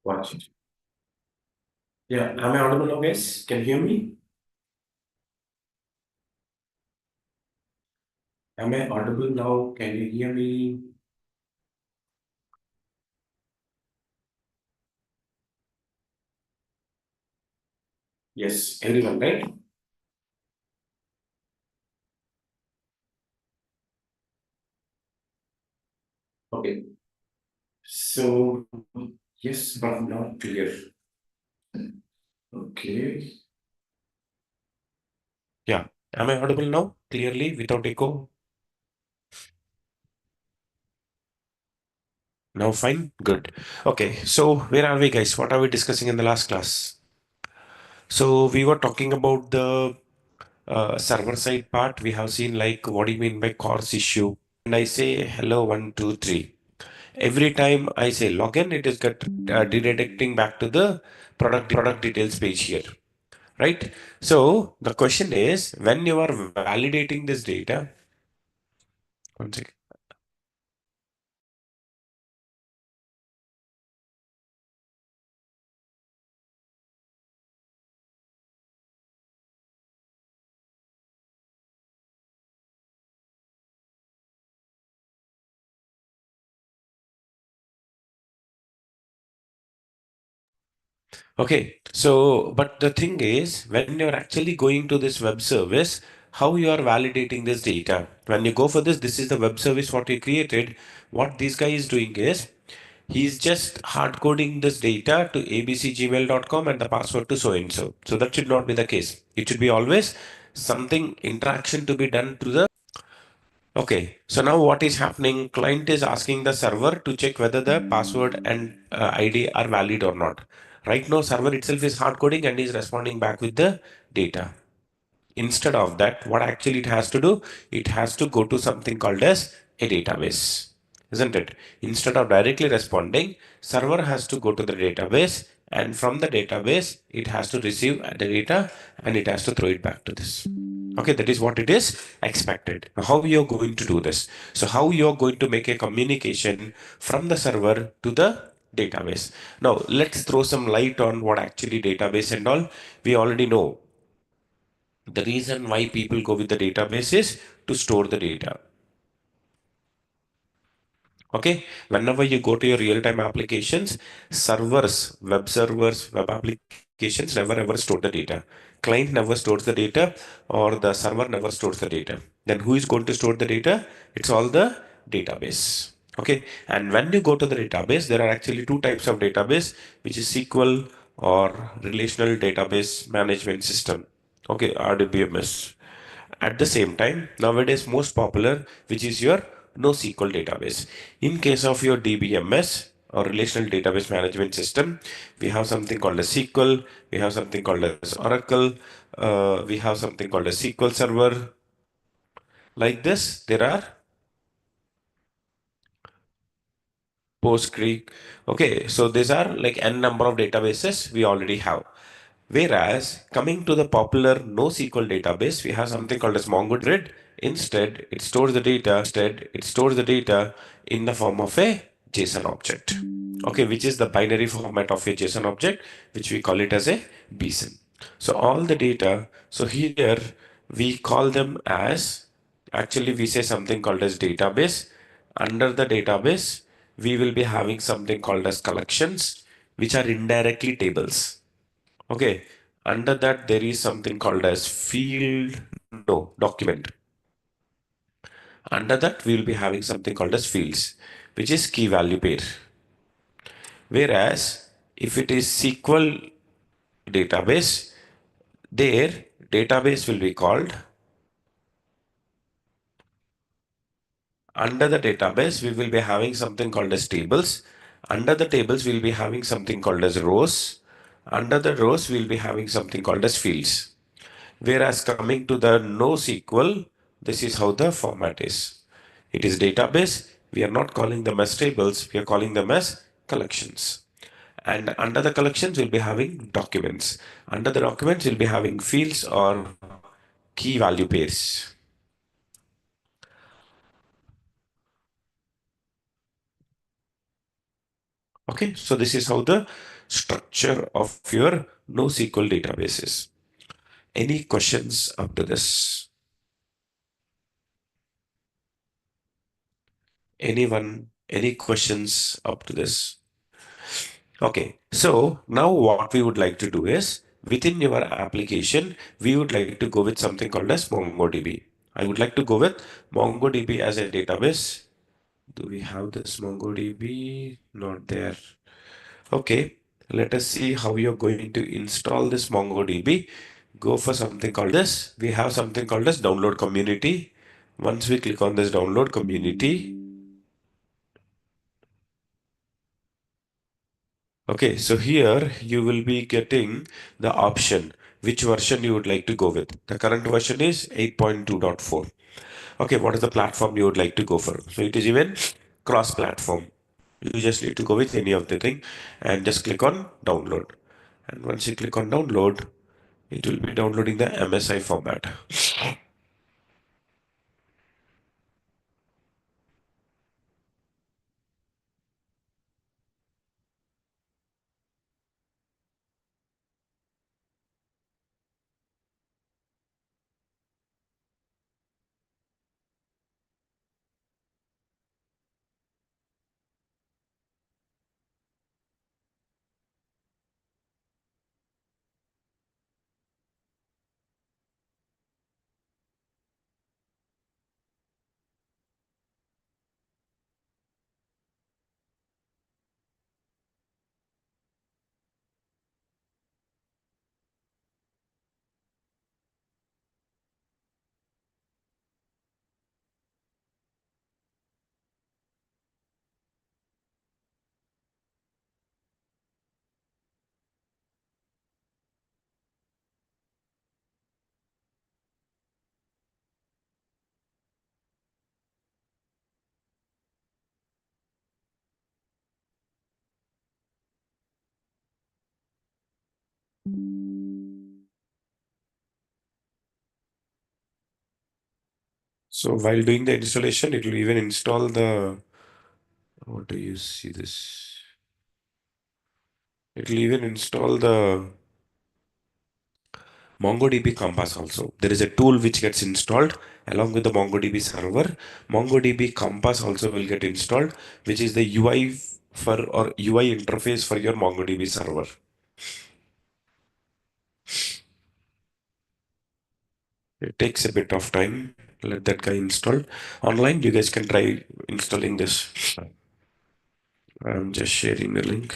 Watch it. Yeah, am I audible now, guys? Can you hear me? Am I audible now? Can you hear me? Yes, everyone, right? Okay. So, yes, but not clear. Okay. Yeah. Am I audible now? Clearly, without echo? Now, fine? Good. Okay. So, where are we, guys? What are we discussing in the last class? So, we were talking about the server side part. We have seen like what do you mean by CORS issue? And I say hello, one, two, three. Every time I say login, it is get redirecting back to the product details page here, right? So the question is, when you are validating this data, one second. Okay, so but the thing is, when you're actually going to this web service, how you are validating this data? When you go for this, this is the web service what we created. What this guy is doing is, he's just hard coding this data to abcgmail.com and the password to so and so. So that should not be the case. It should be always something interaction to be done to the. Okay, so now what is happening? Client is asking the server to check whether the password and ID are valid or not. Right now, server itself is hard coding and is responding back with the data. Instead of that, what actually it has to do? It has to go to something called as a database, isn't it? Instead of directly responding, server has to go to the database, and from the database, it has to receive the data and it has to throw it back to this. Okay, that is what it is expected. Now, how you're going to do this? So, how you're going to make a communication from the server to the database? Now, let's throw some light on what actually database and all. We already know the reason why people go with the database is to store the data. Okay, whenever you go to your real-time applications, web applications never ever store the data. Client never stores the data, or the server never stores the data. Then who is going to store the data? It's all the database. Okay, and when you go to the database, there are actually two types of database, which is SQL or Relational Database Management System. Okay, RDBMS. At the same time, nowadays most popular, which is your NoSQL database. In case of your DBMS or Relational Database Management System, we have something called a SQL, we have something called as Oracle, we have something called a SQL Server. Like this, there are PostgreSQL. Okay, so these are like n number of databases we already have. Whereas coming to the popular NoSQL database, we have something called as MongoDB. Instead, it stores the data in the form of a JSON object. Okay, which is the binary format of a JSON object, which we call it as a BSON. So all the data, so here we call them as, actually we say something called as database. Under the database, we will be having something called as collections, which are indirectly tables. Okay. Under that, there is something called as field, no, document. Under that, we will be having something called as fields, which is key value pair. Whereas, if it is SQL database, their database will be called, under the database, we will be having something called as tables. Under the tables, we'll be having something called as rows. Under the rows, we'll be having something called as fields. Whereas coming to the NoSQL, this is how the format is. It is database. We are not calling them as tables. We are calling them as collections. And under the collections, we'll be having documents. Under the documents, we'll be having fields or key value pairs. Okay, so this is how the structure of your NoSQL databases. Any questions up to this? Anyone? Any questions up to this? Okay, so now what we would like to do is within your application, we would like to go with something called as MongoDB. I would like to go with MongoDB as a database. Do we have this MongoDB? Not there. Okay, let us see how you're going to install this MongoDB. Go for something called this. We have something called as download community. Once we click on this download community, okay, so here you will be getting the option which version you would like to go with. The current version is 8.2.4. Okay, what is the platform you would like to go for? So it is even cross-platform. You just need to go with any of the thing and just click on download. And once you click on download, it will be downloading the MSI format. So while doing the installation, it will even install the, what do you see this? It will even install the MongoDB Compass also. There is a tool which gets installed along with the MongoDB server. MongoDB Compass also will get installed, which is the UI for or UI interface for your MongoDB server. It takes a bit of time. Let that guy install. Online, you guys can try installing this. I'm just sharing the link.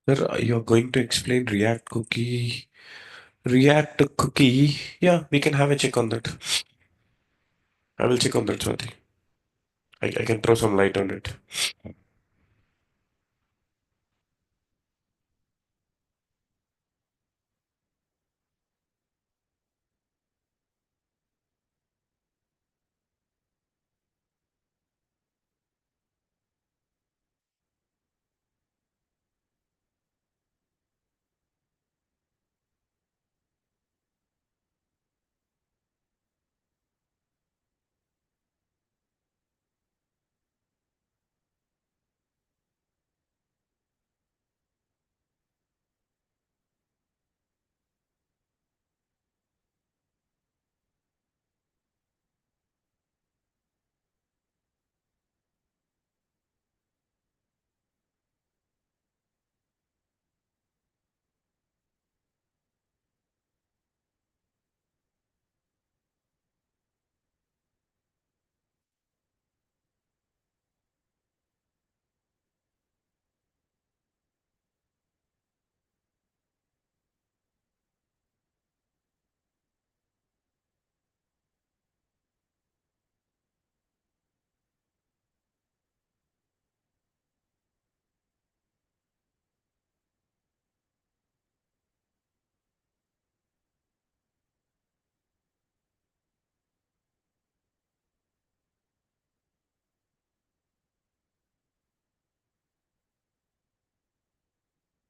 Sir, you're going to explain React cookie. React cookie. Yeah, we can have a check on that. I will check on that, Swati. I can throw some light on it.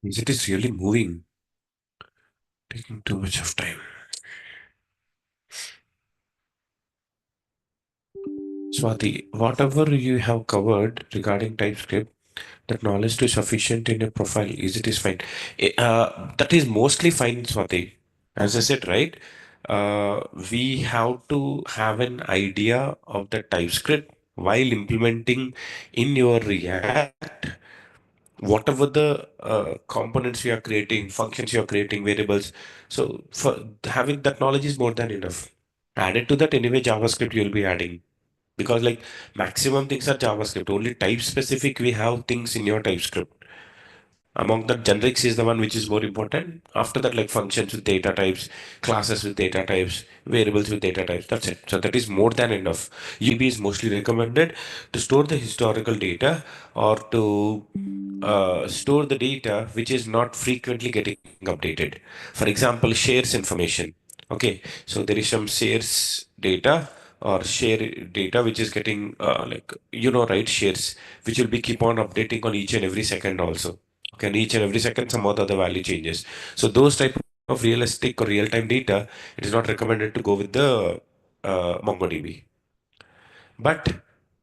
It is really moving, taking too much of time. Swati, whatever you have covered regarding TypeScript, that knowledge is sufficient in your profile. Is fine. That is mostly fine, Swati. As I said, right? We have to have an idea of the TypeScript while implementing in your React, whatever the components you are creating, functions you are creating, variables. So for having that knowledge is more than enough. Added to that, anyway, JavaScript you'll be adding, because like maximum things are JavaScript. Only type specific we have things in your TypeScript. Among that, generics is the one which is more important. After that, like functions with data types, classes with data types, variables with data types. That's it. So that is more than enough. UDB is mostly recommended to store the historical data, or to store the data which is not frequently getting updated. For example, shares information. Okay, so there is some shares data or share data which is getting like, right, shares which will be keep on updating on each and every second also. Okay, and each and every second some other the value changes. So those type of realistic or real-time data, it is not recommended to go with the MongoDB. But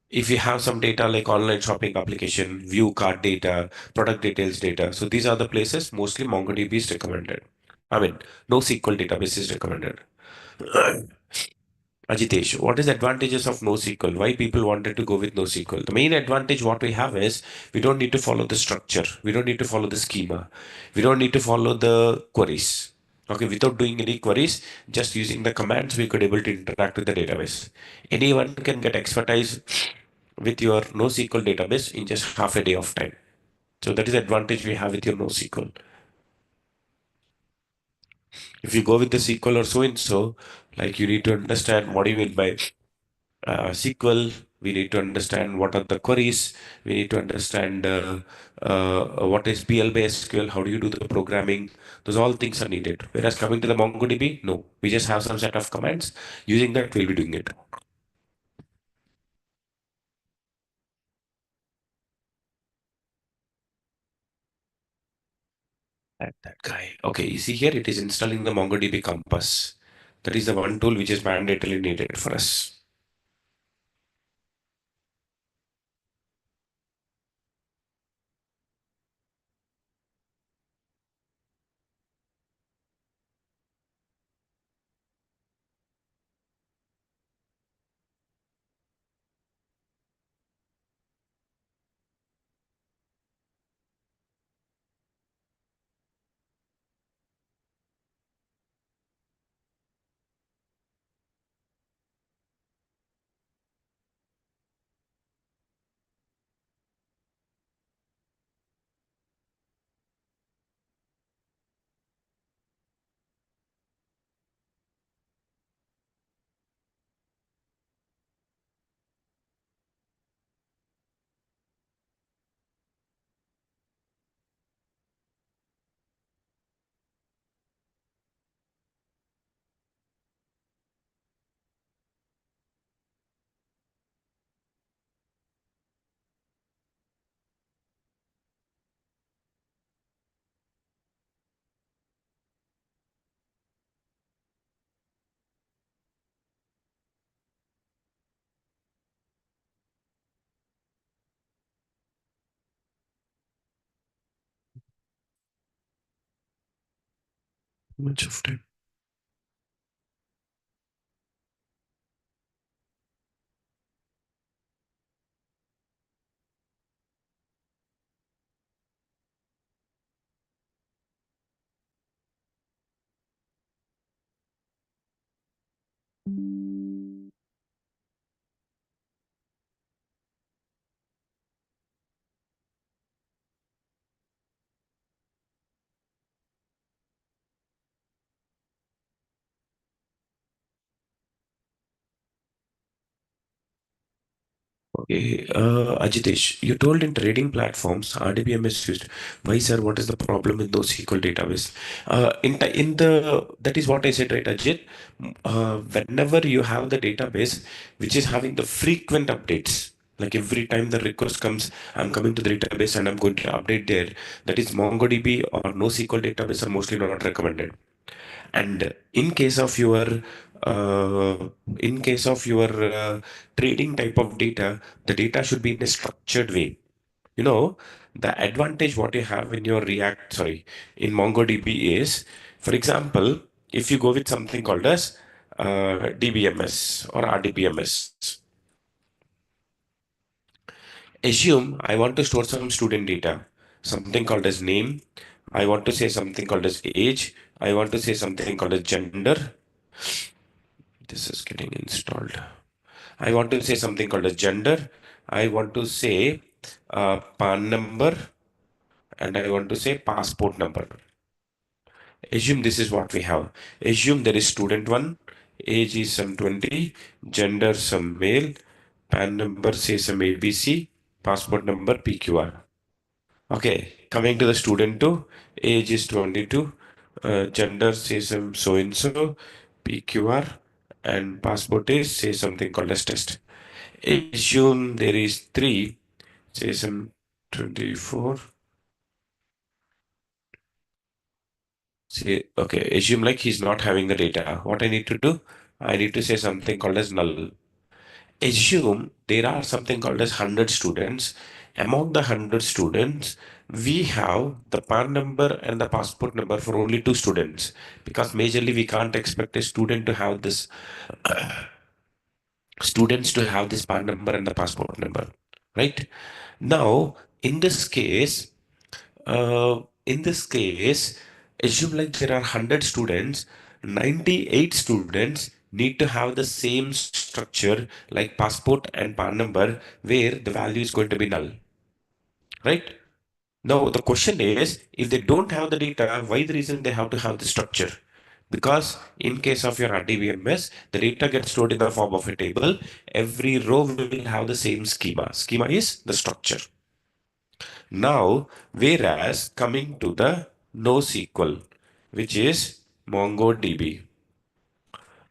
if you have some data like online shopping application, view card data, product details data, so these are the places mostly MongoDB is recommended. I mean, NoSQL database is recommended. Ajitesh, what is the advantages of NoSQL? Why people wanted to go with NoSQL? The main advantage what we have is we don't need to follow the structure. We don't need to follow the schema. We don't need to follow the queries. Okay, without doing any queries, just using the commands, we could able to interact with the database. Anyone can get expertise with your NoSQL database in just half a day of time. So that is the advantage we have with your NoSQL. If you go with the SQL or so and so, like you need to understand what do you mean by SQL. We need to understand what are the queries. We need to understand what is PL by SQL. How do you do the programming? Those all things are needed. Whereas coming to the MongoDB, no, we just have some set of commands. Using that, we'll be doing it. That guy. Okay, you see here, it is installing the MongoDB Compass. That is the one tool which is mandatorily needed for us. Much of time. Okay, Ajitesh, you told in trading platforms RDBM is used. Why, sir? What is the problem with NoSQL database? In the that is what I said, right, Ajit? Whenever you have the database which is having the frequent updates, like every time the request comes, I'm coming to the database and I'm going to update there. That is MongoDB or NoSQL database are mostly not recommended. And in case of your trading type of data, the data should be in a structured way. You know, the advantage what you have in your React, sorry, in MongoDB is, for example, if you go with something called as DBMS or RDBMS, assume I want to store some student data, something called as name. I want to say something called as age. I want to say something called as gender. This is getting installed. I want to say something called as gender. I want to say PAN number and I want to say passport number. Assume this is what we have. Assume there is student one, age is some 20, gender some male, PAN number say some ABC, passport number PQR. Okay, coming to the student two, age is 22, gender say some so and so, PQR, and passport is say something called as test. Assume there is three, say some 24. Say, okay, assume like he's not having the data. What I need to do? I need to say something called as null. Assume there are something called as 100 students. Among the 100 students, we have the PAN number and the passport number for only two students because majorly we can't expect a student to have this students to have this PAN number and the passport number, right? Now, in this case, in this case, assume like there are 100 students, 98 students need to have the same structure like passport and PAN number where the value is going to be null, right? Now, the question is, if they don't have the data, why the reason they have to have the structure? Because in case of your RDBMS, the data gets stored in the form of a table. Every row will have the same schema. Schema is the structure. Now, whereas coming to the NoSQL, which is MongoDB.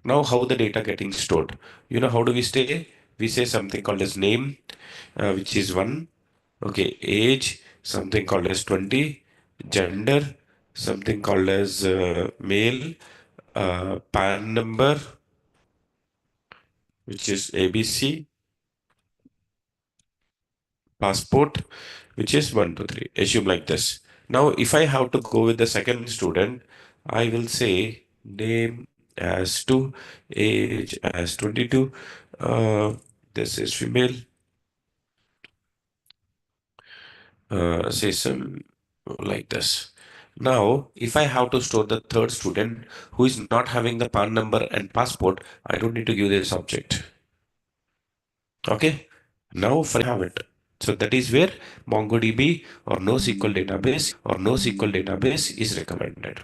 Now, how the data getting stored? You know, how do we stay? We say something called as name, which is one. Okay, age, something called as 20. Gender, something called as male. PAN number, which is ABC. Passport, which is 1, 2, 3. Assume like this. Now, if I have to go with the second student, I will say name as 2, age as 22. Uh, this is female. Say some like this. Now, if I have to store the third student who is not having the PAN number and passport, I don't need to give this object. Okay. Now, for have it. So that is where MongoDB or NoSQL database is recommended.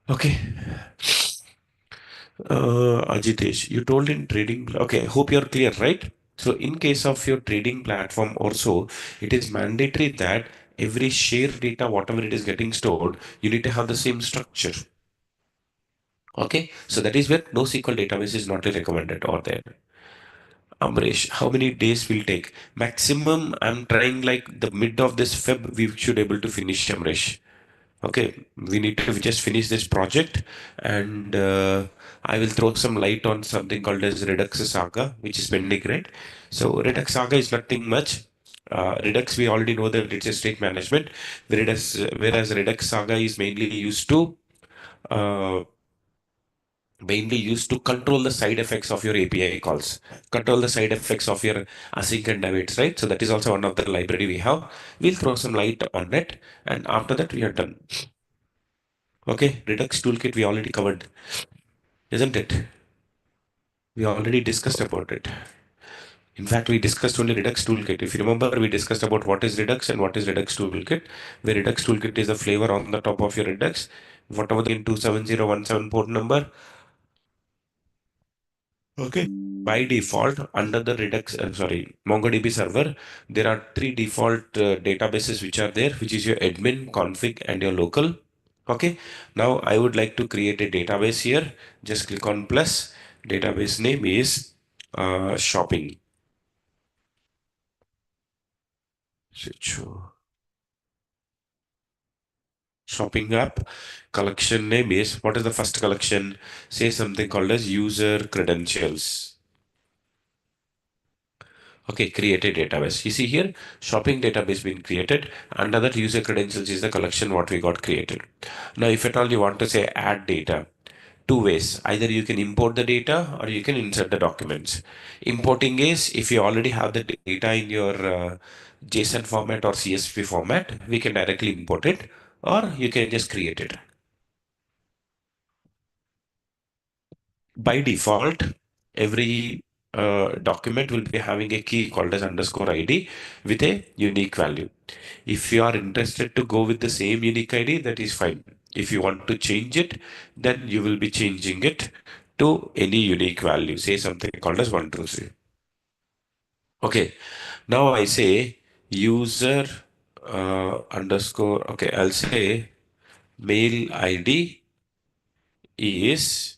Okay. Ajitesh, you told in trading. Okay, hope you're clear, right? So in case of your trading platform also, it is mandatory that every share data, whatever it is getting stored, you need to have the same structure. Okay, so that is where NoSQL database is not recommended or there. Amresh, how many days will take? Maximum, I'm trying like the mid of this Feb, we should able to finish, Amresh. Okay, we need to just finish this project and I will throw some light on something called as Redux Saga, which is pending, right? So Redux Saga is nothing much. Redux, we already know that it's a state management. Whereas Redux Saga is uh, mainly used to control the side effects of your API calls, control the side effects of your async and awaits, right? So that is also one of the library we have. We'll throw some light on it, and after that we are done. Okay, Redux toolkit we already covered, isn't it? We already discussed about it. In fact, we discussed only Redux toolkit. If you remember, we discussed about what is Redux and what is Redux toolkit. Where Redux toolkit is the flavor on the top of your Redux. Whatever the 27017 port number, okay. By default, under the MongoDB server, there are three default databases which are there, which is your admin, config, and your local. Okay. Now I would like to create a database here. Just click on plus. Database name is shopping. Shopping app. Collection name is, what is the first collection? Say something called as user credentials. Okay, create a database. You see here, shopping database being created. Under that user credentials is the collection what we got created. Now, if at all you want to say add data, two ways. Either you can import the data or you can insert the documents. Importing is if you already have the data in your JSON format or CSV format, we can directly import it, or you can just create it. By default, every document will be having a key called as underscore ID with a unique value. If you are interested to go with the same unique ID, that is fine. If you want to change it, then you will be changing it to any unique value. Say something called as 123. Okay. Now I say user underscore. Okay, I'll say mail ID is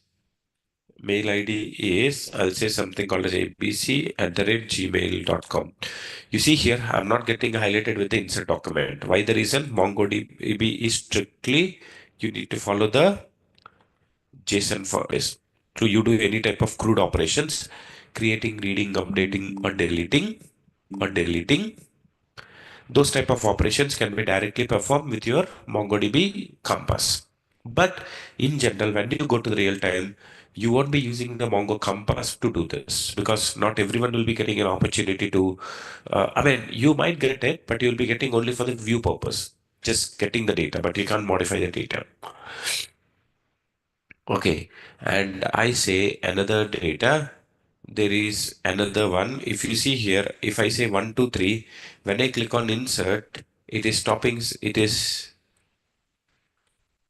mail ID is, I'll say something called as abc@gmail.com. You see here, I'm not getting highlighted with the insert document. Why the reason? MongoDB is strictly, you need to follow the JSON for this. So you do any type of CRUD operations, creating, reading, updating, or deleting, those type of operations can be directly performed with your MongoDB Compass. But in general, when you go to the real time, you won't be using the Mongo Compass to do this because not everyone will be getting an opportunity to. I mean, you might get it, but you'll be getting only for the view purpose, just getting the data, but you can't modify the data. Okay, and I say another data. There is another one. If you see here, if I say 123, when I click on insert, it is stopping. It is,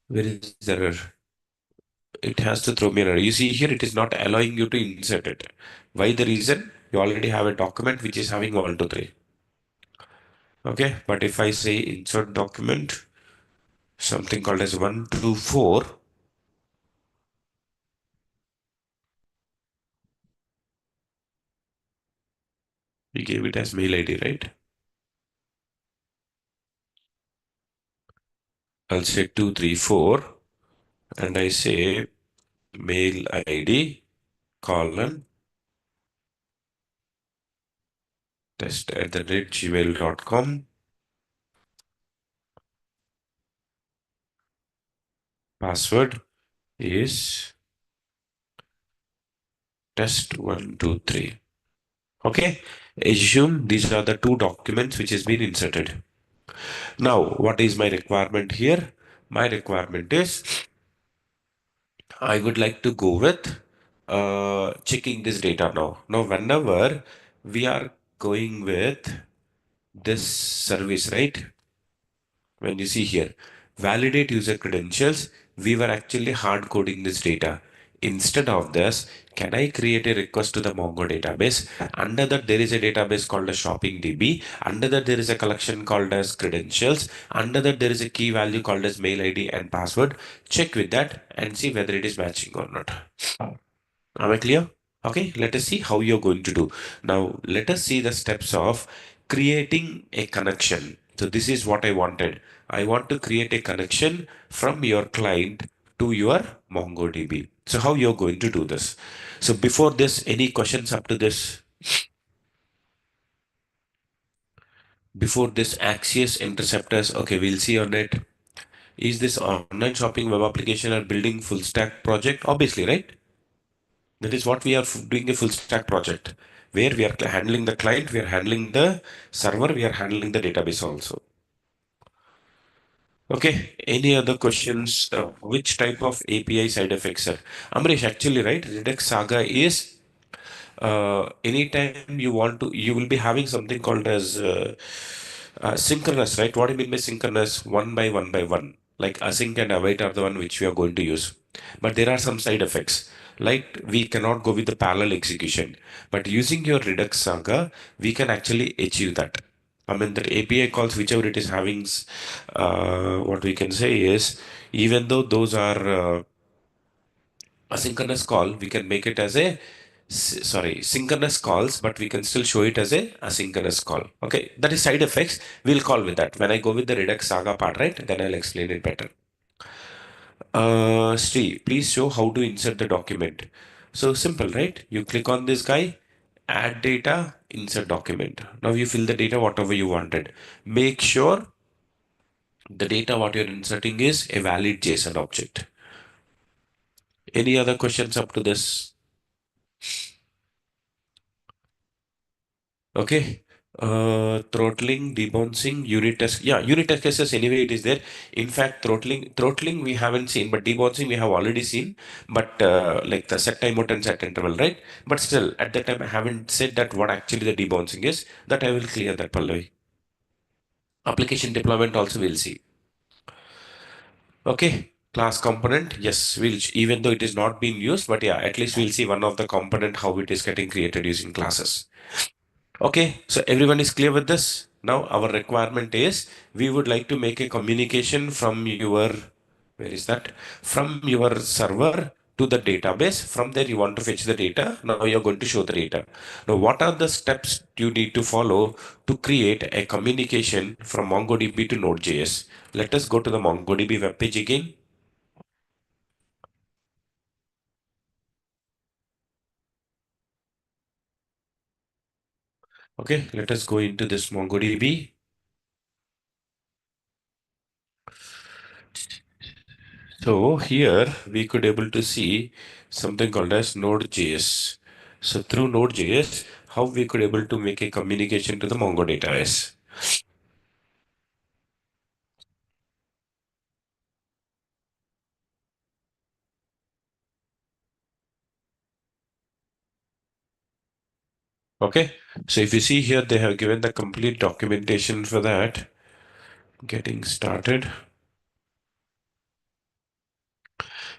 where is the error? It has to throw me an error. You see here, it is not allowing you to insert it. Why the reason? You already have a document which is having 123. Okay, but if I say insert document, something called as 124, we gave it as mail ID, right? I'll say 234 and I say mail ID colon test@gmail.com. Password is test123. Okay. Assume these are the two documents which has been inserted. Now, what is my requirement here? My requirement is I would like to go with checking this data now. Now, whenever we are going with this service, right? When you see here, validate user credentials, we were actually hard coding this data. Instead of this, can I create a request to the Mongo database? Under that, there is a database called a shopping DB. Under that, there is a collection called as credentials. Under that, there is a key value called as mail ID and password. Check with that and see whether it is matching or not. Am I clear? Okay, let us see how you're going to do. Now, let us see the steps of creating a connection. So this is what I wanted. I want to create a connection from your client to your MongoDB. So how you're going to do this? So before this, any questions up to this? Before this Axios interceptors, okay, we'll see on it. Is this online shopping web application or building full stack project? Obviously, right? That is what we are doing a full stack project where we are handling the client, we are handling the server, we are handling the database also. Okay, any other questions? Which type of API side effects, sir? Amrish, actually, right? Redux Saga is anytime you want to, you will be having something called as synchronous, right? What do you mean by synchronous? One by one by one. Like async and await are the one which we are going to use. But there are some side effects. Like we cannot go with the parallel execution. But using your Redux Saga, we can actually achieve that. I mean, the API calls, whichever it is having, what we can say is, even though those are asynchronous call, we can make it as a sorry, synchronous calls, but we can still show it as a asynchronous call. Okay, that is side effects. We'll call with that when I go with the Redux Saga part, right? Then I'll explain it better. Sri, please show how to insert the document. So simple, right? You click on this guy, add data, insert document. Now you fill the data whatever you wanted. Make sure the data what you're inserting is a valid JSON object. Any other questions up to this? Okay. Throttling, debouncing, unit test. Yeah, unit test cases anyway, it is there. In fact, throttling we haven't seen, but debouncing we have already seen. But like the set time out and set interval, right? But still, at that time, I haven't said that what actually the debouncing is. That I will clear that, Pallavi. Application deployment also we'll see. Okay. Class component, yes, even though it is not being used, but yeah, at least we'll see one of the component how it is getting created using classes. Okay, so everyone is clear with this. Now our requirement is we would like to make a communication from your, where is that? From your server to the database. From there you want to fetch the data. Now you're going to show the data. Now what are the steps you need to follow to create a communication from MongoDB to Node.js? Let us go to the MongoDB webpage again. Okay, let us go into this MongoDB. So here we could able to see something called as Node.js. So through Node.js, how we could able to make a communication to the Mongo database. Okay. So if you see here, they have given the complete documentation for that. Getting started.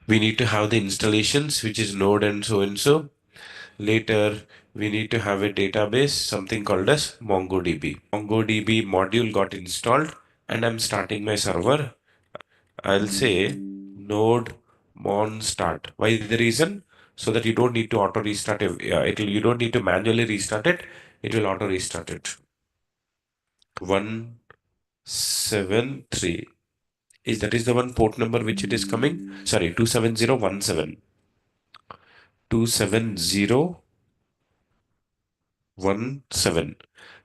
We need to have the installations, which is Node and so and so. Later, we need to have a database, something called as MongoDB. MongoDB module got installed and I'm starting my server. I'll say node mon start. Why is the reason? So that you don't need to auto restart you don't need to manually restart it. It will auto restart it. 173. Is that is the one port number which it is coming? Sorry, 27017. 27017.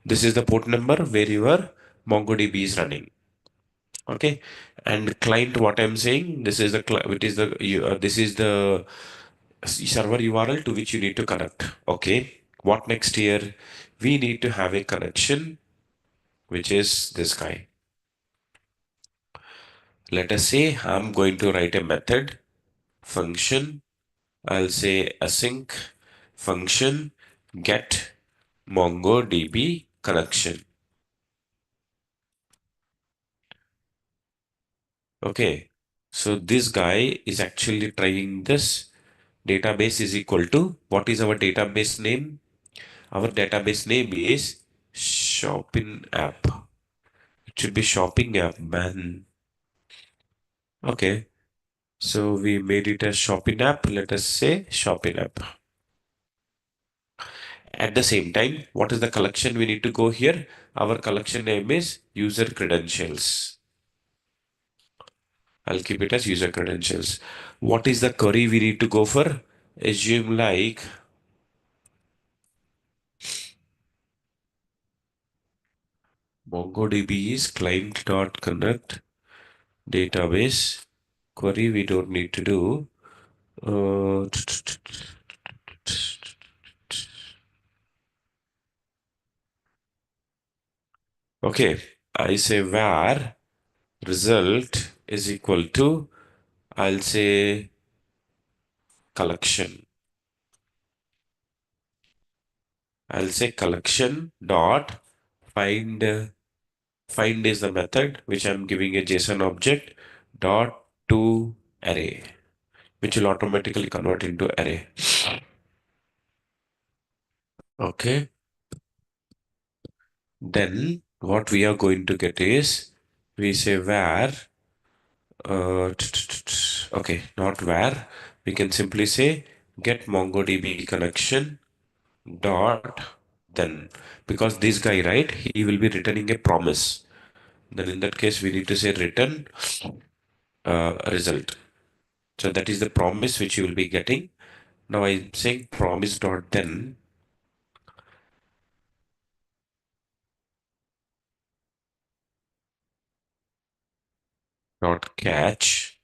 This is the port number where your MongoDB is running. Okay, and client, what I'm saying, this is the it is the this is the server URL to which you need to connect. Okay, what next here? We need to have a connection, which is this guy. Let us say I'm going to write a method function. I'll say async function get MongoDB connection. Okay, so this guy is actually trying this. Database is equal to, what is our database name? Our database name is shopping app. It should be shopping app, man. Okay, so we made it a shopping app. Let us say shopping app. At the same time, what is the collection we need to go here? Our collection name is user credentials. I'll keep it as user credentials. What is the query we need to go for? Assume like MongoDB is client.connect database query. We don't need to do. Uh, okay, I say var result is equal to, I'll say collection. I'll say collection dot find. Find is the method which I'm giving a JSON object dot to array, which will automatically convert into array. Okay. Then what we are going to get is we say var, okay, not var. We can simply say get MongoDB connection dot then, because this guy, right, he will be returning a promise. Then in that case, we need to say return result. So that is the promise which you will be getting. Now I'm saying promise dot then dot catch.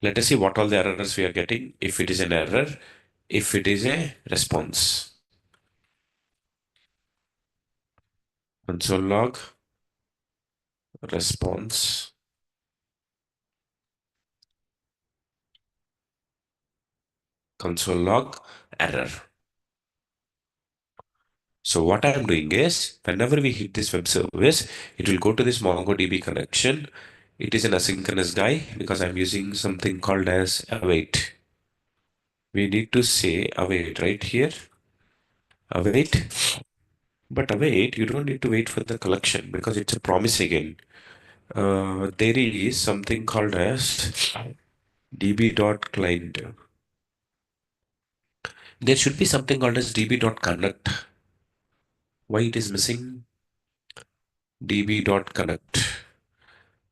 Let us see what all the errors we are getting. If it is an error, if it is a response. Console log response. Console log error. So what I'm doing is, whenever we hit this web service, it will go to this MongoDB connection. It is an asynchronous guy because I'm using something called as await. We need to say await right here. Await. But await, you don't need to wait for the collection because it's a promise again. There is something called as db.client. There should be something called as db.connect. Why it is missing? db.connect.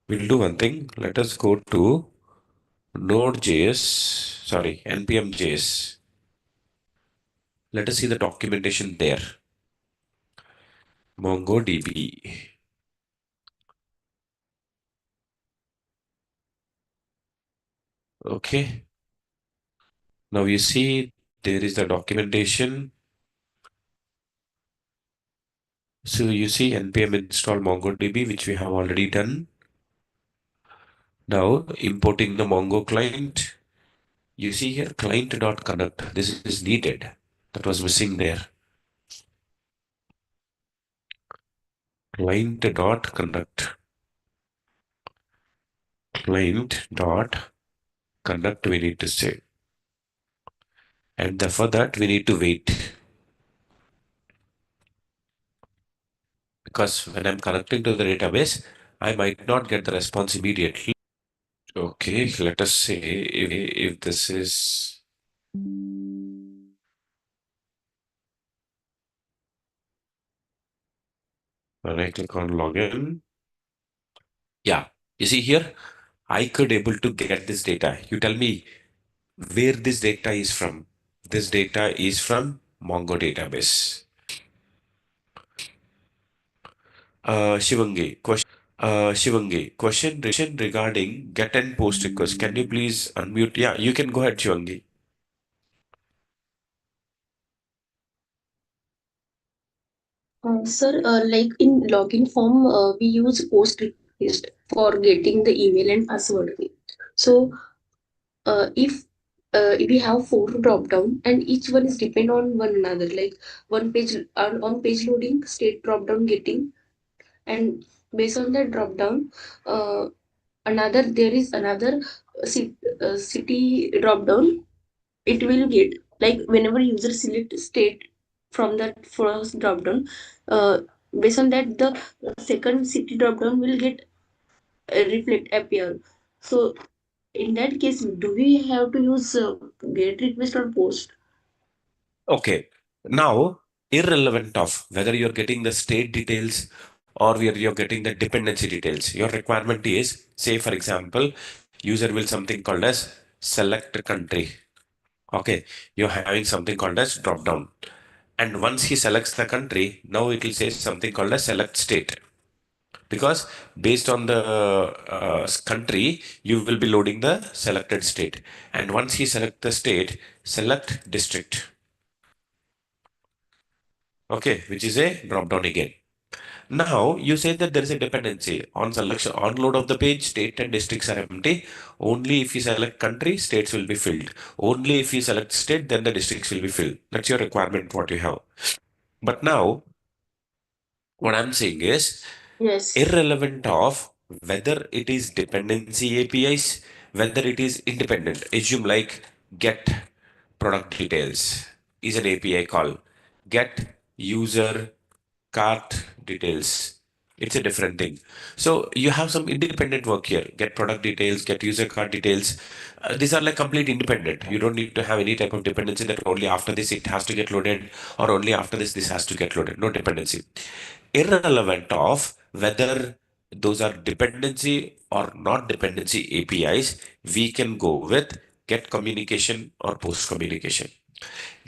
We'll do one thing. Let us go to Node.js, sorry, npm.js. Let us see the documentation there. MongoDB. Okay. Now you see there is the documentation. So you see npm install MongoDB, which we have already done. Now importing the Mongo client. You see here client.connect. This is needed. That was missing there. Client.connect. Client.connect we need to say. And for that we need to wait. Because when I'm connecting to the database, I might not get the response immediately. Okay, let us say if this is. When I click on login. Yeah, you see here, I could able to get this data. You tell me where this data is from. This data is from Mongo database. Shivangi, question regarding get and post request. Can you please unmute? Yeah, you can go ahead, Shivangi. Sir, like in login form, we use post request for getting the email and password. So, if we have four drop down and each one is depend on one another, like one page on page loading, state drop down getting, and based on that drop down, another there is another city drop down. It will get like whenever user select state from that first drop down, uh, based on that the second city drop down will get reflect appear. So in that case, do we have to use get request or post? Okay. Now, irrelevant of whether you're getting the state details or whether you're getting the dependency details, your requirement is, say, for example, user will something called as select country. Okay. You're having something called as drop down. And once he selects the country, now it will say something called a select state. Because based on the country, you will be loading the selected state. And once he select the state, select district. Okay, which is a drop down again. Now you say that there is a dependency on selection, on load of the page, state and districts are empty. Only if you select country, states will be filled. Only if you select state, then the districts will be filled. That's your requirement, what you have. But now, what I'm saying is, Yes. irrelevant of whether it is dependency APIs, whether it is independent. Assume like get product details is an API call. Get user cart details. It's a different thing. So you have some independent work here. Get product details, get user card details. These are like complete independent. You don't need to have any type of dependency that only after this it has to get loaded or only after this has to get loaded. No dependency. Irrelevant of whether those are dependency or not dependency APIs, we can go with get communication or post communication.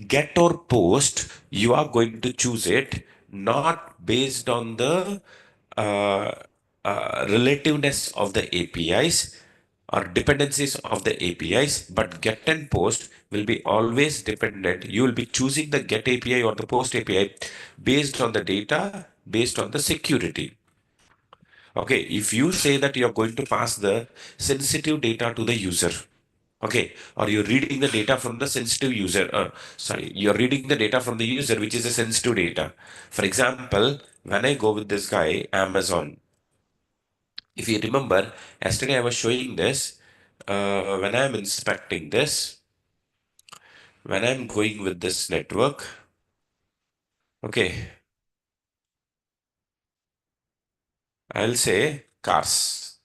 Get or post, you are going to choose it not based on the uh, relativeness of the APIs or dependencies of the APIs, but get and post will be always dependent. You will be choosing the get API or the post API based on the data, based on the security. Okay, if you say that you're going to pass the sensitive data to the user, okay, or you're reading the data from the sensitive user, sorry, you're reading the data from the user, which is a sensitive data. For example, when I go with this guy, Amazon, if you remember, yesterday I was showing this, when I'm inspecting this, when I'm going with this network, okay, I'll say cars.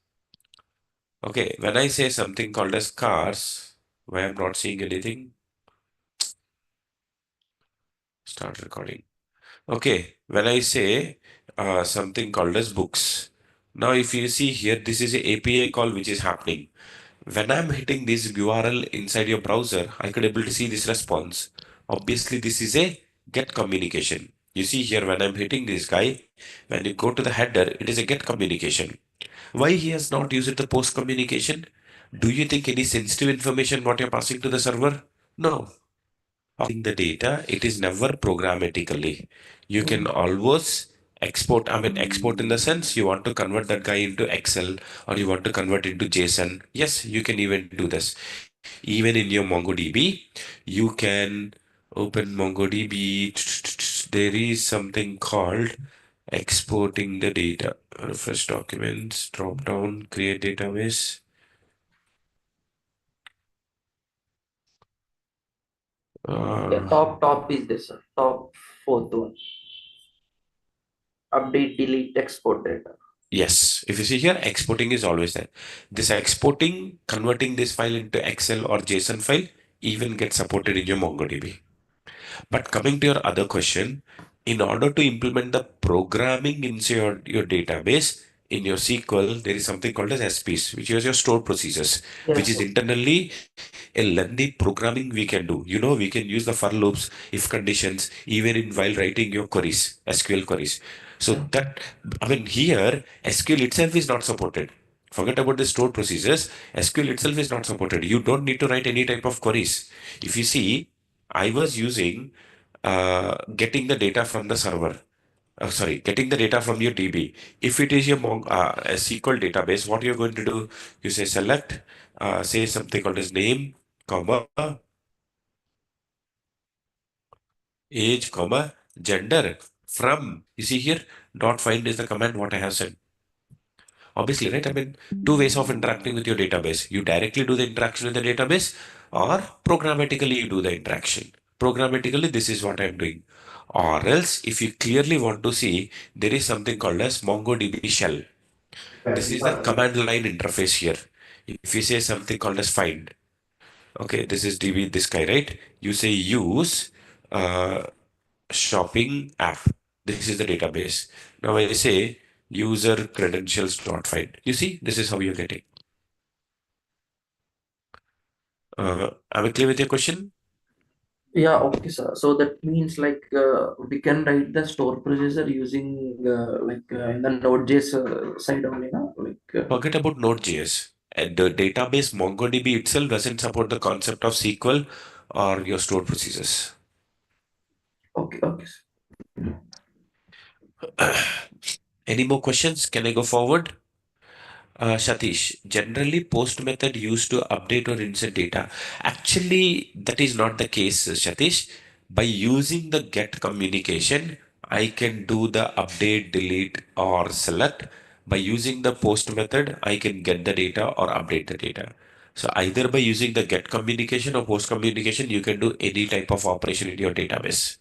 Okay, when I say something called as cars, why I'm not seeing anything, start recording. Okay, when I say something called as books. Now, if you see here, this is a API call which is happening. When I'm hitting this URL inside your browser, I could able to see this response. Obviously, this is a get communication. You see here, when I'm hitting this guy, when you go to the header, it is a get communication. Why he has not used the post communication? Do you think any sensitive information what you're passing to the server? No, the data, it is never programmatically. You can always export, I mean, export in the sense you want to convert that guy into Excel or you want to convert into JSON. Yes, you can even do this. Even in your MongoDB, you can open MongoDB. There is something called exporting the data. Refresh documents, drop down, create database. Yeah, Uh, top is this one. Top fourth one. Update, delete, export data. Yes, if you see here, exporting is always there. This exporting, converting this file into Excel or JSON file, even gets supported in your MongoDB. But coming to your other question, in order to implement the programming into your database, in your SQL, there is something called as SPs, which is your stored procedures, which Yes, is sir. internally a lengthy programming we can do. You know, we can use the for loops, if conditions, even in while writing your queries, SQL queries. So Yeah. that, I mean, here SQL itself is not supported. Forget about the stored procedures. SQL itself is not supported. You don't need to write any type of queries. If you see, I was using getting the data from the server. Sorry, getting the data from your DB. If it is your a SQL database, what you're going to do, you say select, say something called as name, comma, age, comma, gender, from. You see here, dot find is the command what I have said. Obviously, right? I mean, two ways of interacting with your database. You directly do the interaction with the database, or programmatically you do the interaction. Programmatically, this is what I'm doing. Or else, if you clearly want to see, there is something called as MongoDB shell. This is the command line interface here. If you say something called as find, okay, this is DB, this guy, right? You say use uh, shopping app. This is the database. Now I say user credentials dot find. You see, this is how you're getting. Am I clear with your question? Yeah, okay, sir. So that means like we can write the store procedure using in the Node.js side only, na? Forget about Node.js. And the database MongoDB itself doesn't support the concept of SQL or your stored procedures. Okay, okay, sir. Any more questions? Can I go forward? Satish, generally post method used to update or insert data. Actually, that is not the case, Satish. By using the get communication, I can do the update, delete, or select. By using the post method, I can get the data or update the data. So either by using the get communication or post communication, you can do any type of operation in your database.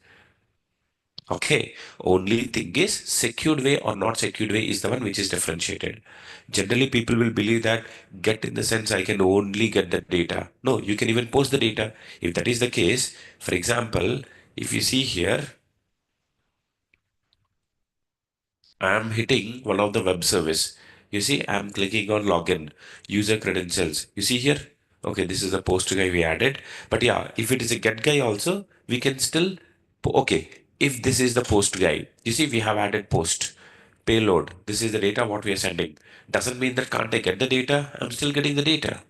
Okay, only thing is secured way or not secured way is the one which is differentiated. Generally, people will believe that get in the sense I can only get the data. No, you can even post the data. If that is the case, for example, if you see here, I am hitting one of the web service. You see, I am clicking on login, user credentials. You see here? Okay, this is a post guy we added. But yeah, if it is a get guy also, we can still, okay, if this is the post guy, you see, we have added post, payload. This is the data what we are sending. Doesn't mean that can't I get the data? I'm still getting the data.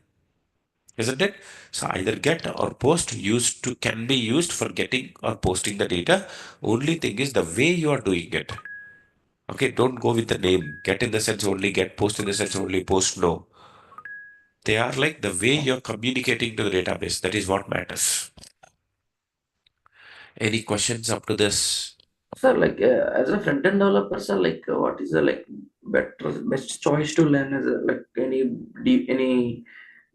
Isn't it? So either get or post used to can be used for getting or posting the data. Only thing is the way you are doing it. Okay, don't go with the name. Get in the sense only get, post in the sense only post. No. They are like the way you're communicating to the database. That is what matters. Any questions up to this? Sir, as a front-end developer, sir, what is the best choice to learn? Is any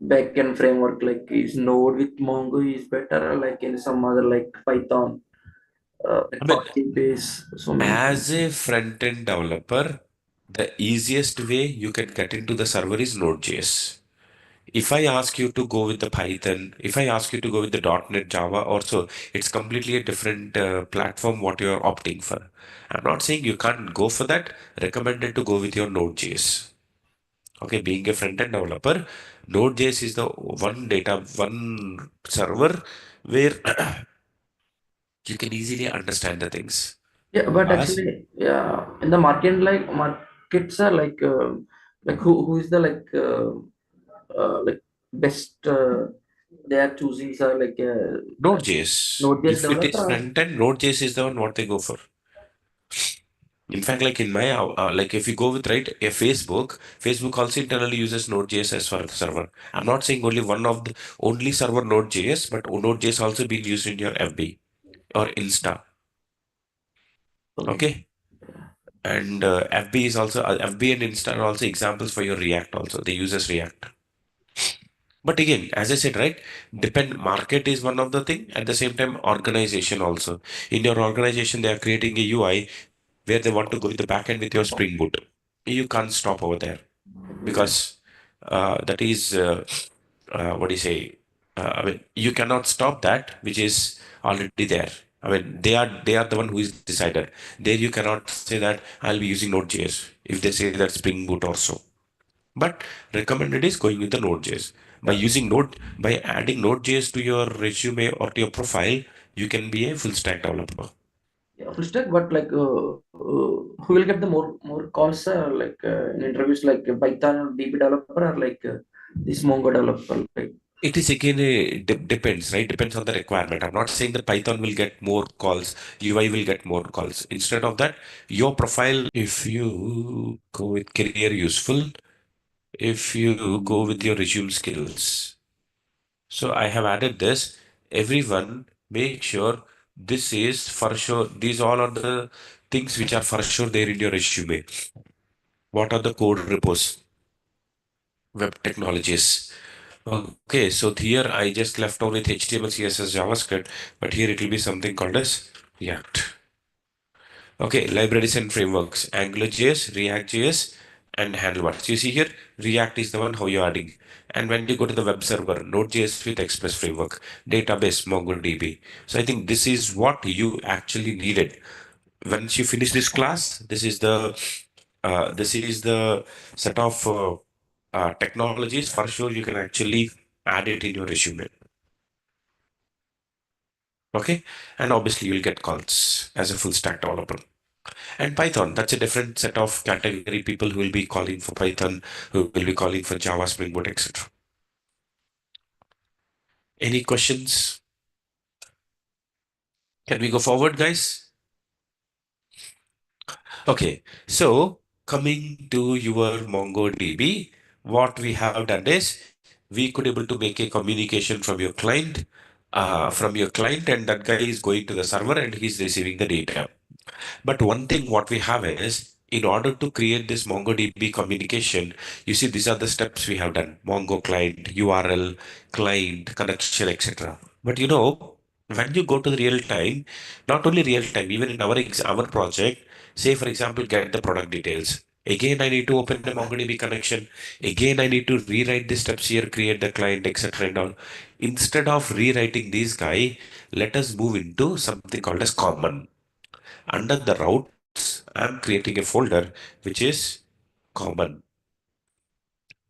back-end framework, like is Node with Mongo is better, or like in some other like Python, I mean, Apache base, so many as things. a front-end developer, the easiest way you can get into the server is Node.js. If I ask you to go with the Python, if I ask you to go with the .NET Java also, it's completely a different platform what you're opting for. I'm not saying you can't go for that. Recommended to go with your Node.js. Okay, being a front-end developer, Node.js is the one server where you can easily understand the things. Yeah, but As actually, yeah, in the market, markets are who is the best they are choosing, sir, Node.js, Node.js if it is developer. front-end, Node.js is the one what they go for. In fact, like in my, like if you go with right a Facebook also internally uses Node.js as far as server. I'm not saying only one of the only server Node.js, but Node.js also being used in your FB or Insta. Okay. Okay. And FB is also FB and Insta are also examples for your React also. They use as React. But again, as I said, right, depend market is one of the thing. At the same time, organization also. In your organization, they are creating a UI where they want to go with the backend with your Spring Boot. You can't stop over there because that is what do you say? I mean, you cannot stop that which is already there. I mean, they are the one who is decided. There you cannot say that I'll be using Node.js if they say that Spring Boot also. But recommended is going with the Node.js. Yeah, By adding Node.js to your resume or to your profile, you can be a full stack developer. yeah, full stack, but who will get the more calls, in interviews, like a Python or DB developer, or this Mongo developer, like. It is again a depends, right? Depends on the requirement. I'm not saying that Python will get more calls, UI will get more calls. Instead of that, your profile, if you go with career useful, if you go with your resume skills. So I have added this. Everyone make sure this is for sure. These all are the things which are for sure there in your resume. What are the code repos? Web technologies. Okay, so here I just left on with HTML, CSS, JavaScript, but here it will be something called as React. Okay, libraries and frameworks, AngularJS, React.js, and Handlebars. You see here, React is the one how you're adding. And when you go to the web server, Node.js with Express framework, database, MongoDB. So I think this is what you actually needed. Once you finish this class, this is the set of technologies for sure you can actually add it in your resume. Okay. And obviously you'll get calls as a full stack developer. And Python, that's a different set of category people who will be calling for Python, who will be calling for Java, Spring Boot, etc. Any questions? Can we go forward, guys? Okay, so coming to your MongoDB, what we have done is we could able to make a communication from your client, and that guy is going to the server and he's receiving the data. But one thing what we have is, in order to create this MongoDB communication, you see these are the steps we have done: Mongo client, URL, client, connection, etc. But when you go to the real time, not only real time, even in our project, say for example, get the product details. Again, I need to open the MongoDB connection. Again, I need to rewrite the steps here, create the client, etc. and all. Instead of rewriting these guy, let us move into something called as common. Under the routes, I'm creating a folder which is common.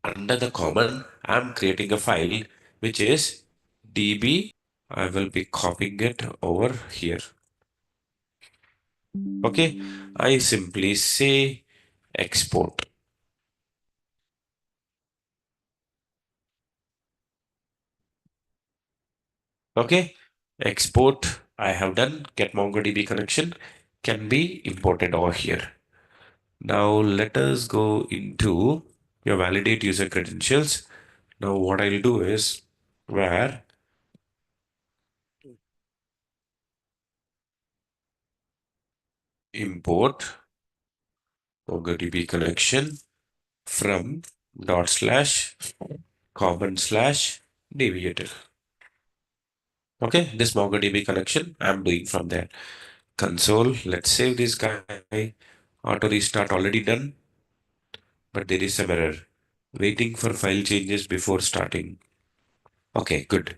Under the common, I'm creating a file which is db. I will be copying it over here. Okay, I simply say export. Okay, export. I have done. Get MongoDB connection can be imported over here. Now let us go into your validate user credentials. Now what I'll do is where import MongoDB connection from dot slash common slash dbutil. Okay, this MongoDB connection I'm doing from there. Console, let's save this guy. Auto restart already done, but there is some error. Waiting for file changes before starting. Okay, good.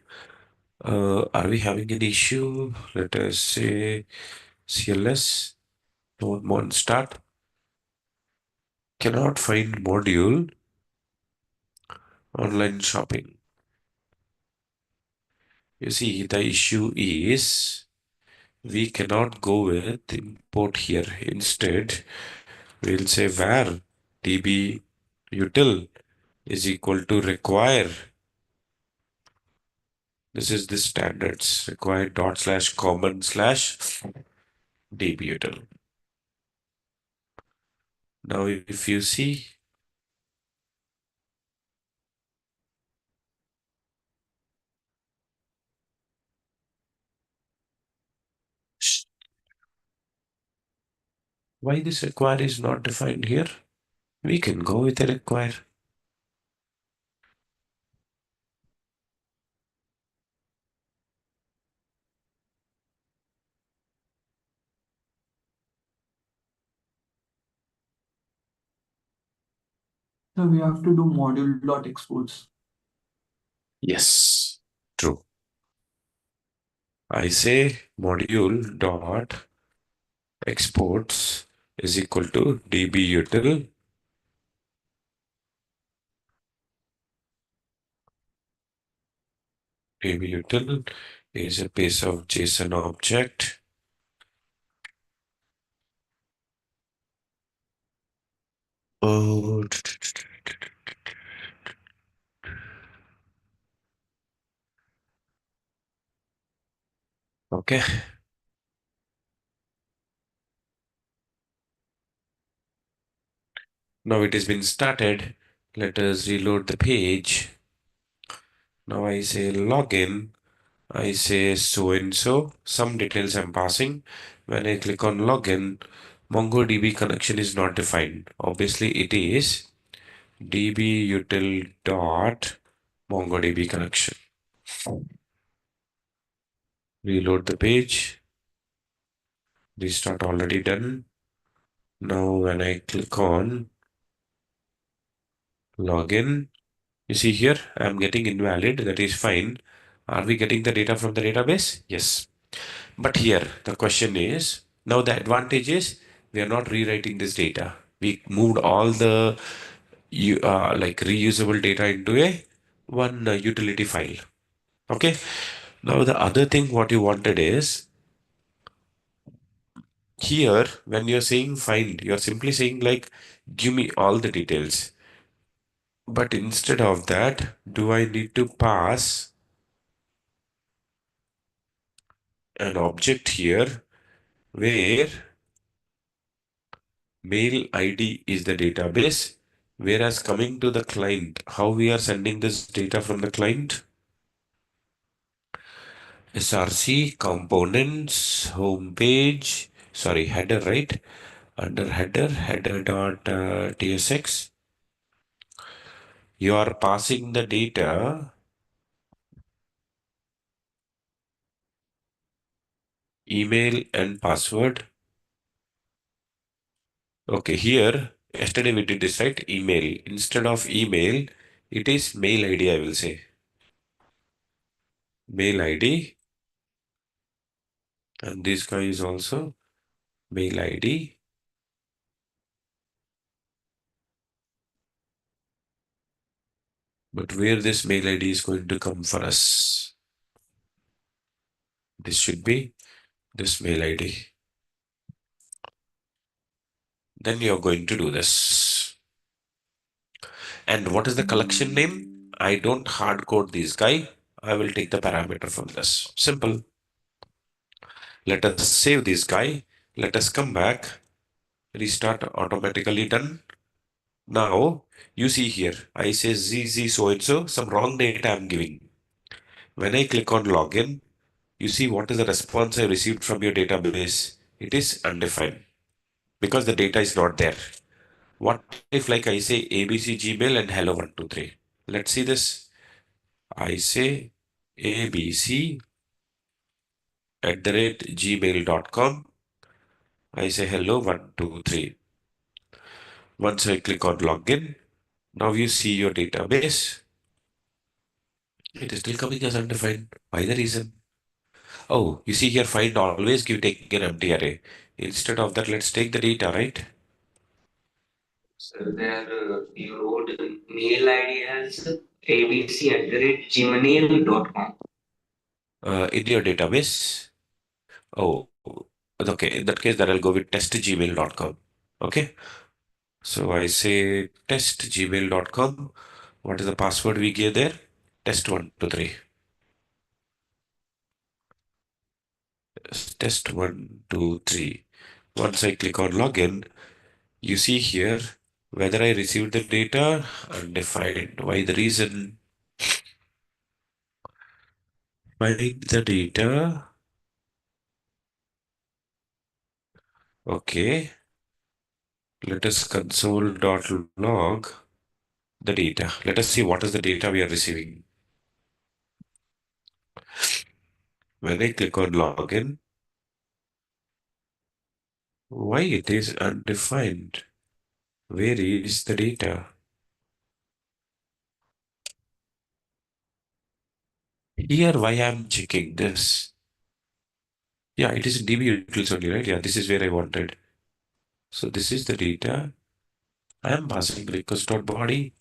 Are we having an issue? Let us say CLS, node mon start. Cannot find module online shopping. You see, the issue is we cannot go with import here. Instead, we'll say var db util is equal to require. This is the standards require dot slash common slash db util. Now, if you see, why this require is not defined here, we can go with a require. So we have to do module dot exports. Yes, true. I say module dot exports is equal to dbutil dbutil is a piece of JSON object. Oh, okay. Now it has been started. Let us reload the page. Now I say login. I say so and so. Some details I'm passing. When I click on login, MongoDB connection is not defined. Obviously, it is dbutil dot MongoDB connection. Reload the page. Restart already done. Now when I click on login, you see here I'm getting invalid. That is fine. Are we getting the data from the database? Yes. But here the question is, now the advantage is we are not rewriting this data. We moved all the like reusable data into a one utility file. Okay. Now the other thing what you wanted is here when you're saying find, you're simply saying like give me all the details. But instead of that, do I need to pass an object here where mail ID is the database, whereas coming to the client, how we are sending this data from the client? SRC components, homepage, sorry, header, right? Under header dot tsx, you are passing the data, email and password. Okay, here, yesterday we did this, right? Email. Instead of email, it is mail ID, I will say. Mail ID. And this guy is also mail ID. But where this mail ID is going to come for us? This should be this mail ID. Then you're going to do this. And what is the collection name? I don't hard code this guy. I will take the parameter from this. Simple. Let us save this guy. Let us come back. Restart automatically done. Now you see here, I say ZZ so and so, some wrong data I'm giving. When I click on login, you see what is the response I received from your database. It is undefined because the data is not there. What if like I say ABC Gmail and hello 123? Let's see this. I say ABC @gmail.com. I say hello 123. Once I click on login, now you see your database. It is still coming as undefined. Why the reason? Oh, you see here find always give taking an empty array. Instead of that, let's take the data, right? So there you wrote mail ID as abc@gmail.com. In your database. Oh, okay. In that case, then I'll go with testgmail.com. Okay. So I say testgmail.com. What is the password we gave there? Test123. Test123. Once I click on login, you see here whether I received the data undefined. Why the reason? Find the data. Okay. Let us console.log the data. Let us see what is the data we are receiving. When I click on login, why it is undefined? Where is the data? Here, why I'm checking this? Yeah, it is in DB utils only, right? Yeah, this is where I wanted. So this is the data. I am passing request.body.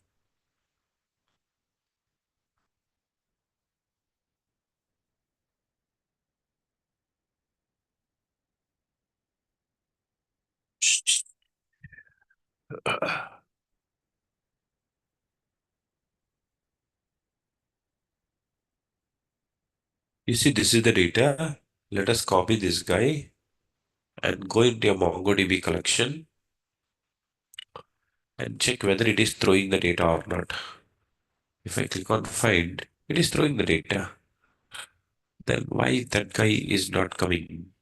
You see, this is the data. Let us copy this guy and go into a MongoDB collection and check whether it is throwing the data or not. If I click on find, it is throwing the data. Then why that guy is not coming?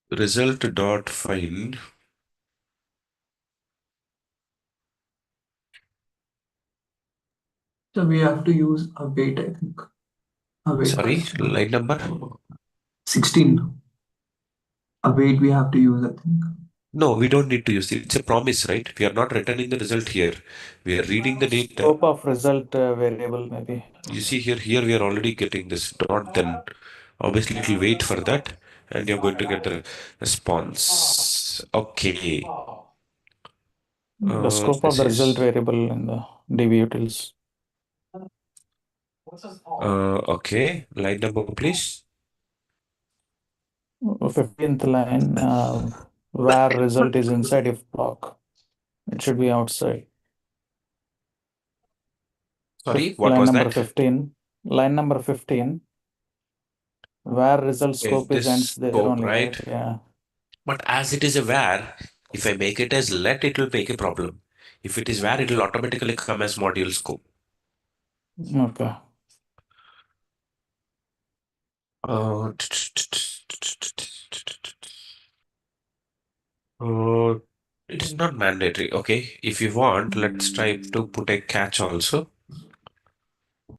Result.find. So we have to use await, I think. Await Sorry, first. line number? 16. Await we have to use, I think. No, we don't need to use it. It's a promise, right? We are not returning the result here. We are reading the data. Scope of result variable maybe. You see here we are already getting this dot then. Obviously, it will wait for that. and you're going to get the response. Okay. The scope of This the result is variable in the DB utils. okay. Line number, please. 15th line, where result is inside if block. It should be outside. Sorry, what Line was number that? 15. Line number 15. Where result Is scope is this ends there scope, only, right? right? Yeah. But as it is a var, if I make it as let, it will make a problem. If it is var, it will automatically come as module scope. Okay. Uh, uh, it is not mandatory. Okay, if you want, let's try to put a catch also.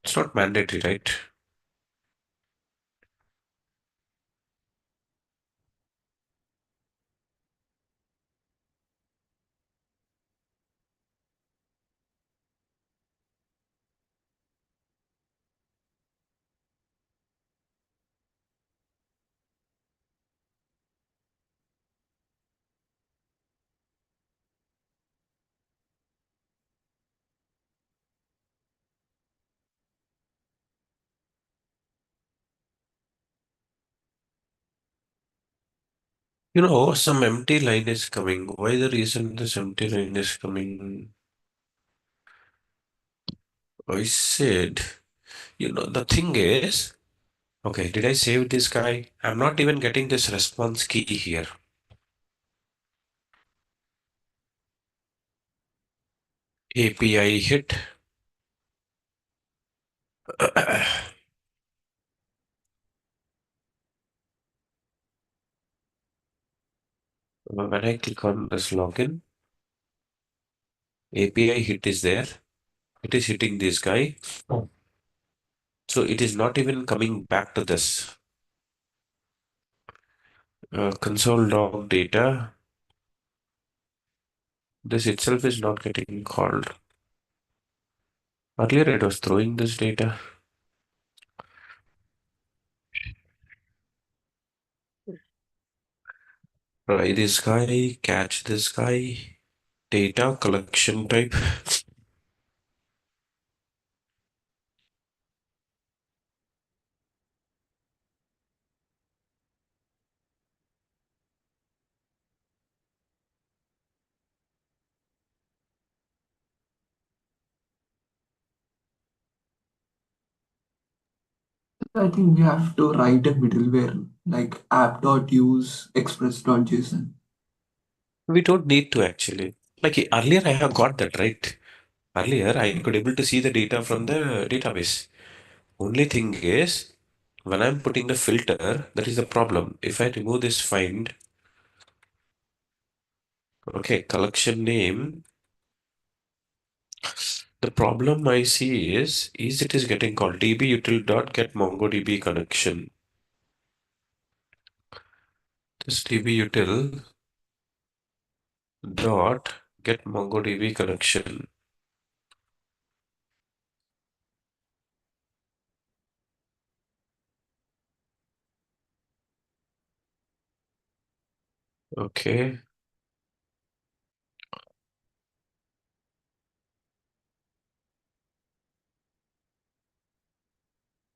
It's not mandatory, right? You know, some empty line is coming. Why the reason this empty line is coming? I said, the thing is, okay, did I save this guy? I'm not even getting this response key here. API hit. When I click on this login, API hit is there. It is hitting this guy. So it is not even coming back to this. Console log data. This itself is not getting called. Earlier it was throwing this data. Try this guy, catch this guy. Data collection type. I think we have to write a middleware like app.use express.json. We don't need to actually. Like earlier I have got that right. Earlier I could able to see the data from the database. Only thing is when I'm putting the filter, that is the problem. If I remove this find, okay, collection name, the problem I see is it is getting called dbutil.get MongoDB connection. This dbutil dot get MongoDB connection. Okay.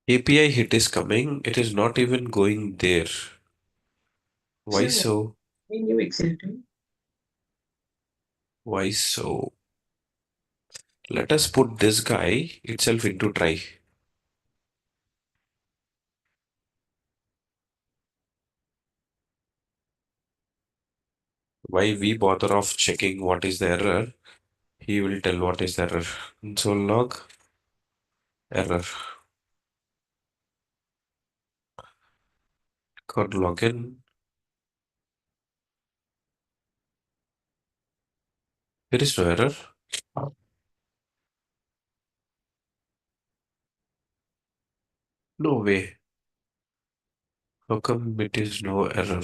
API hit is coming. It is not even going there. Why so? New Excel tool. Why so? Let us put this guy itself into try. Why we bother of checking what is the error? He will tell what is the error. Console log error. Code login. There is no error. No way. How come it is no error?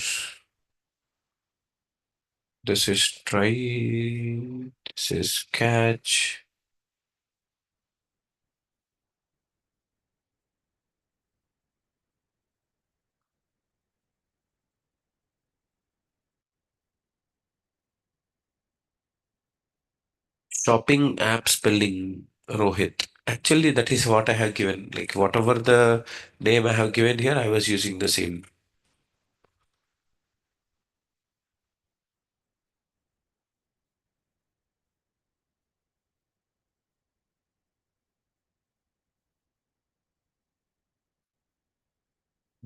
This is try. This is catch. Shopping app spelling, Rohit. Actually, that is what I have given. Like whatever the name I have given here, I was using the same.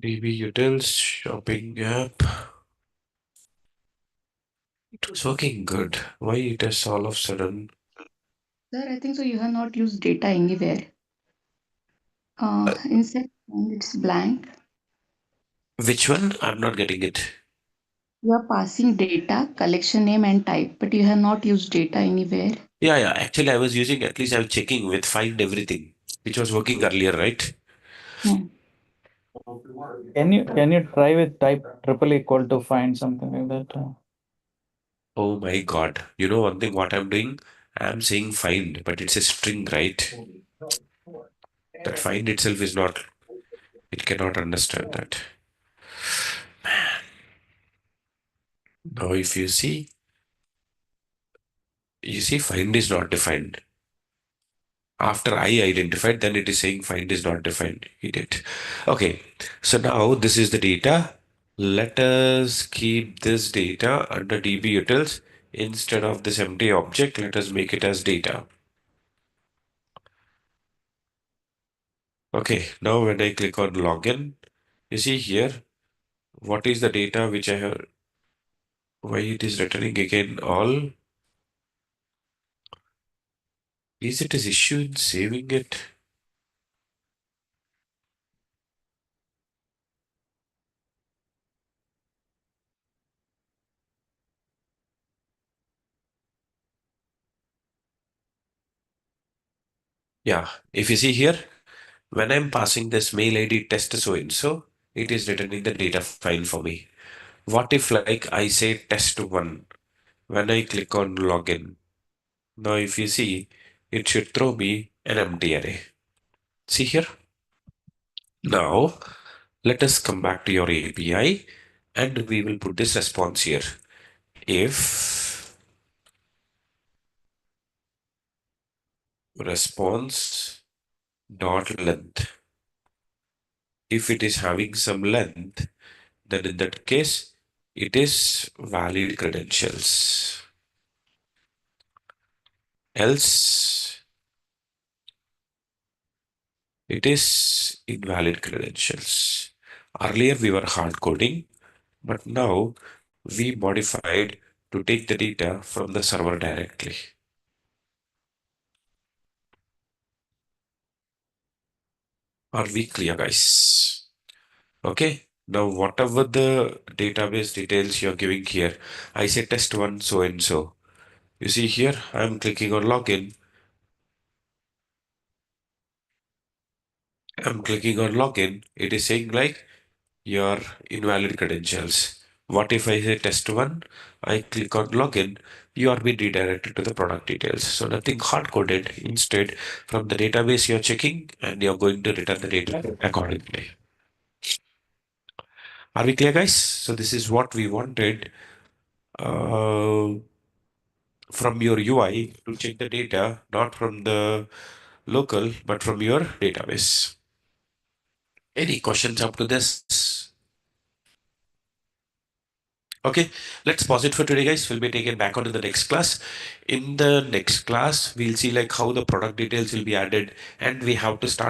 DB Utils shopping app. It was working good. Why it has all of a sudden? Sir, I think so. You have not used data anywhere. Inside it's blank. Which one? I'm not getting it. You are passing data, collection name and type, but you have not used data anywhere. Yeah. Actually, I was using, at least I was checking with find everything, which was working earlier, right? Hmm. Can you try with type triple equal to find something like that? Oh my God. You know one thing what I'm doing? I'm saying find, but it's a string, right? That find itself is not, it cannot understand that. Now if you see find is not defined. After I identified, then it is saying find is not defined. Idiot. Okay, so now this is the data. Let us keep this data under DB utils. Instead of this empty object, let us make it as data. Okay, now when I click on login, you see here, what is the data which I have, why it is returning again all? Is it is issue in saving it? Yeah, if you see here, when I'm passing this mail ID test so and so, it is returning the data file for me. What if like I say test1 when I click on login? Now if you see, it should throw me an empty array. See here? Now let us come back to your API and we will put this response here. If response dot length, if it is having some length, then in that case, it is valid credentials. Else, it is invalid credentials. Earlier, we were hard coding, but now we modified to take the data from the server directly. Are we clear, guys? Okay. Now, whatever the database details you're giving here, I say test1 so and so. You see here, I'm clicking on login. It is saying like your invalid credentials. What if I say test1? I click on login, you are being redirected to the product details. So nothing hard coded. Instead, from the database you're checking and you're going to return the data accordingly. Are we clear, guys? So this is what we wanted from your UI to check the data, not from the local, but from your database. Any questions up to this? Okay, let's pause it for today, guys. We'll be taken back on to the next class. In the next class, we'll see like how the product details will be added and we have to start